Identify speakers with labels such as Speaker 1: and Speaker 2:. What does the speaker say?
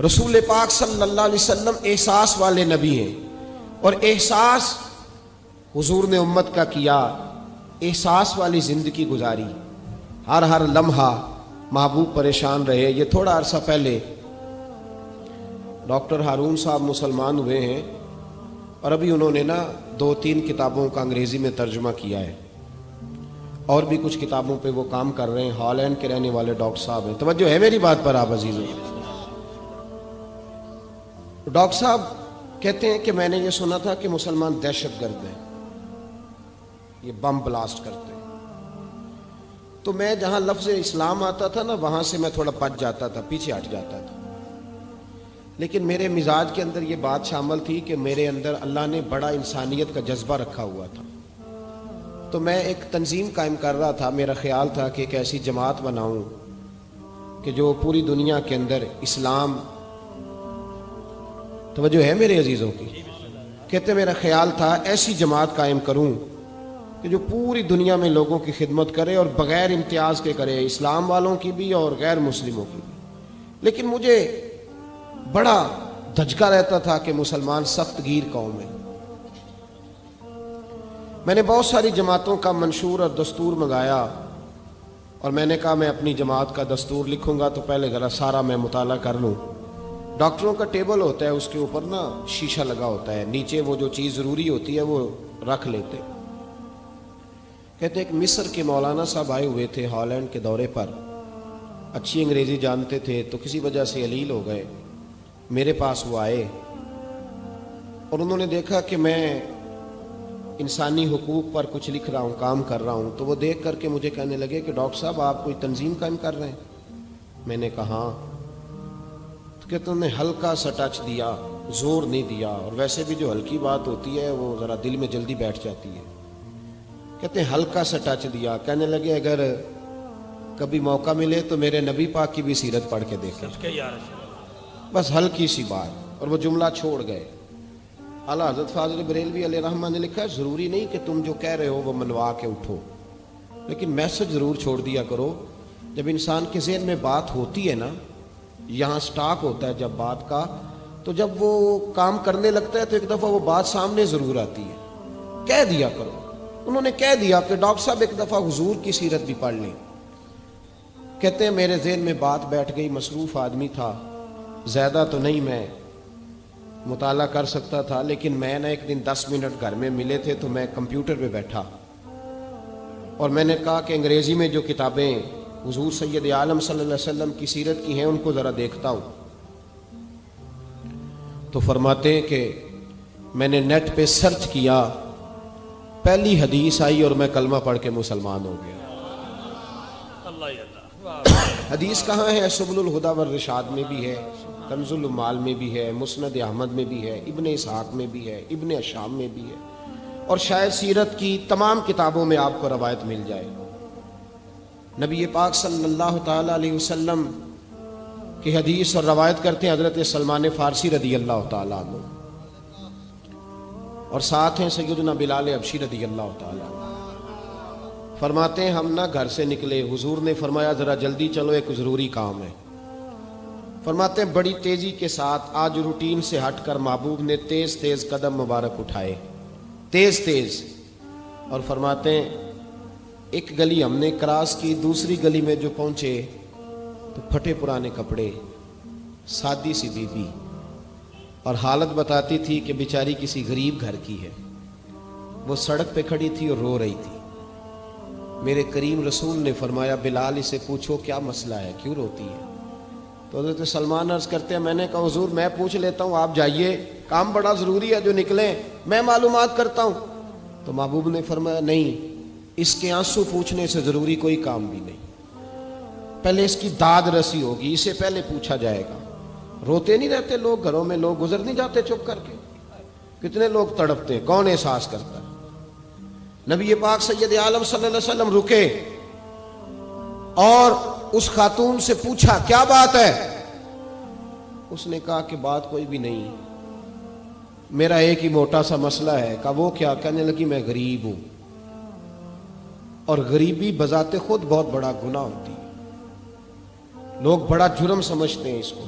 Speaker 1: रसूल पाक सल्लल्लाहु अलैहि वसल्लम एहसास वाले नबी हैं और एहसास हुजूर ने उम्मत का किया, एहसास वाली ज़िंदगी गुजारी। हर हर लम्हा महबूब परेशान रहे। ये थोड़ा अरसा पहले डॉक्टर हारून साहब मुसलमान हुए हैं और अभी उन्होंने ना 2-3 किताबों का अंग्रेज़ी में तर्जुमा किया है और भी कुछ किताबों पे वो काम कर रहे हैं। हॉलैंड के रहने वाले डॉक्टर साहब हैं। तवज्जो है मेरी बात पर आप अजीज़ों? डॉक्टर साहब कहते हैं कि मैंने ये सुना था कि मुसलमान दहशतगर्द हैं, ये बम ब्लास्ट करते हैं। तो मैं जहां लफ्ज़ इस्लाम आता था ना, वहां से मैं थोड़ा बच जाता था, पीछे हट जाता था। लेकिन मेरे मिजाज के अंदर ये बात शामिल थी कि मेरे अंदर अल्लाह ने बड़ा इंसानियत का जज्बा रखा हुआ था। तो मैं एक तंजीम कायम कर रहा था। मेरा ख्याल था कि एक ऐसी जमात बनाऊं कि जो पूरी दुनिया के अंदर इस्लाम, तवज्जो है मेरे अजीज़ों की? कहते मेरा ख्याल था ऐसी जमात कायम करूं कि जो पूरी दुनिया में लोगों की खिदमत करे और बग़ैर इम्तियाज़ के करे, इस्लाम वालों की भी और गैर मुस्लिमों की भी। लेकिन मुझे बड़ा धचका रहता था कि मुसलमान सख्त गिर कौम है। मैंने बहुत सारी जमातों का मंशूर और दस्तूर मंगाया और मैंने कहा मैं अपनी जमात का दस्तूर लिखूंगा तो पहले ज़रा सारा मैं मुताला कर लूँ। डॉक्टरों का टेबल होता है, उसके ऊपर ना शीशा लगा होता है, नीचे वो जो चीज़ ज़रूरी होती है वो रख लेते। कहते एक मिस्र के मौलाना साहब आए हुए थे हॉलैंड के दौरे पर, अच्छी अंग्रेज़ी जानते थे, तो किसी वजह से अलील हो गए। मेरे पास वो आए और उन्होंने देखा कि मैं इंसानी हुकूक पर कुछ लिख रहा हूँ, काम कर रहा हूँ। तो वो देख करके मुझे कहने लगे कि डॉक्टर साहब आप कोई तंजीम कायम कर रहे हैं? मैंने कहा हाँ। तो कहते उन्होंने हल्का सा टच दिया, जोर नहीं दिया, और वैसे भी जो हल्की बात होती है वो ज़रा दिल में जल्दी बैठ जाती है। कहते हैं हल्का सा टच दिया, कहने लगे अगर कभी मौका मिले तो मेरे नबी पाक की भी सीरत पढ़ के देखें, बस हल्की सी बात। और वो जुमला छोड़ गए। आला हज़रत फ़ाज़िल बरेलवी अलैहिर्रहमत ने लिखा है ज़रूरी नहीं कि तुम जो कह रहे हो वो मनवा के उठो, लेकिन मैसेज ज़रूर छोड़ दिया करो। जब इंसान के ज़हन में बात होती है ना, यहाँ स्टॉक होता है जब बात का, तो जब वो काम करने लगता है तो एक दफ़ा वो बात सामने ज़रूर आती है। कह दिया करो। उन्होंने कह दिया कि डॉक्टर साहब एक दफ़ा हुजूर की सीरत भी पढ़ लें। कहते हैं मेरे ज़हन में बात बैठ गई। मसरूफ़ आदमी था, ज़्यादा तो नहीं मैं मुताला कर सकता था, लेकिन मैं ना एक दिन 10 मिनट घर में मिले थे तो मैं कंप्यूटर पे बैठा और मैंने कहा कि अंग्रेज़ी में जो किताबें हुजूर सैयद आलम सल्लल्लाहु अलैहि वसल्लम की सीरत की हैं उनको ज़रा देखता हूँ। तो फरमाते हैं कि मैंने नेट पे सर्च किया, पहली हदीस आई और मैं कलमा पढ़ के मुसलमान हो गया। हदीस कहाँ है? सुबुलुल हुदा वर रिशाद में भी है, कंजुल माल में भी है, मुस्नद अहमद में भी है, इब्ने इसहाक में भी है, इब्ने अशाम में भी है, और शायद सीरत की तमाम किताबों में आपको रवायत मिल जाए। नबी पाक सल्लल्लाहु ताला अलैहि वसल्लम की हदीस और रवायत करते हैं हज़रत सलमान फ़ारसी रदी अल्लाह ताला अन्हु, और साथ हैं सैयदना बिलाल हबशी रदी अल्लाह ताला। फरमाते हैं हम ना घर से निकले, हुजूर ने फरमाया ज़रा जल्दी चलो एक ज़रूरी काम है। फरमाते हैं बड़ी तेज़ी के साथ आज रूटीन से हटकर महबूब ने तेज़ तेज़ कदम मुबारक उठाए, तेज़ तेज़, और फरमाते हैं एक गली हमने क्रॉस की, दूसरी गली में जो पहुँचे तो फटे पुराने कपड़े, सादी सी बीबी, और हालत बताती थी कि बेचारी किसी गरीब घर की है। वो सड़क पे खड़ी थी और रो रही थी। मेरे करीम रसूल ने फरमाया बिलाल इसे पूछो क्या मसला है, क्यों रोती है? तो हज़रत सलमान अर्ज़ करते हैं मैंने कहा हुजूर मैं पूछ लेता हूँ, आप जाइए, काम बड़ा ज़रूरी है जो निकले, मैं मालूमात करता हूँ। तो महबूब ने फरमाया नहीं, इसके आंसू पूछने से ज़रूरी कोई काम भी नहीं, पहले इसकी दाद रसी होगी, इसे पहले पूछा जाएगा। रोते नहीं रहते लोग घरों में, लोग गुजर नहीं जाते चुप करके? कितने लोग तड़पते, कौन एहसास करता है? नबी पाक सैयद आलम सल्लल्लाहु अलैहि वसल्लम रुके और उस खातून से पूछा क्या बात है? उसने कहा कि बात कोई भी नहीं, मेरा एक ही मोटा सा मसला है। कहा वो क्या? कहने लगी मैं गरीब हूं, और गरीबी बजाते खुद बहुत बड़ा गुनाह होती है, लोग बड़ा जुर्म समझते हैं इसको।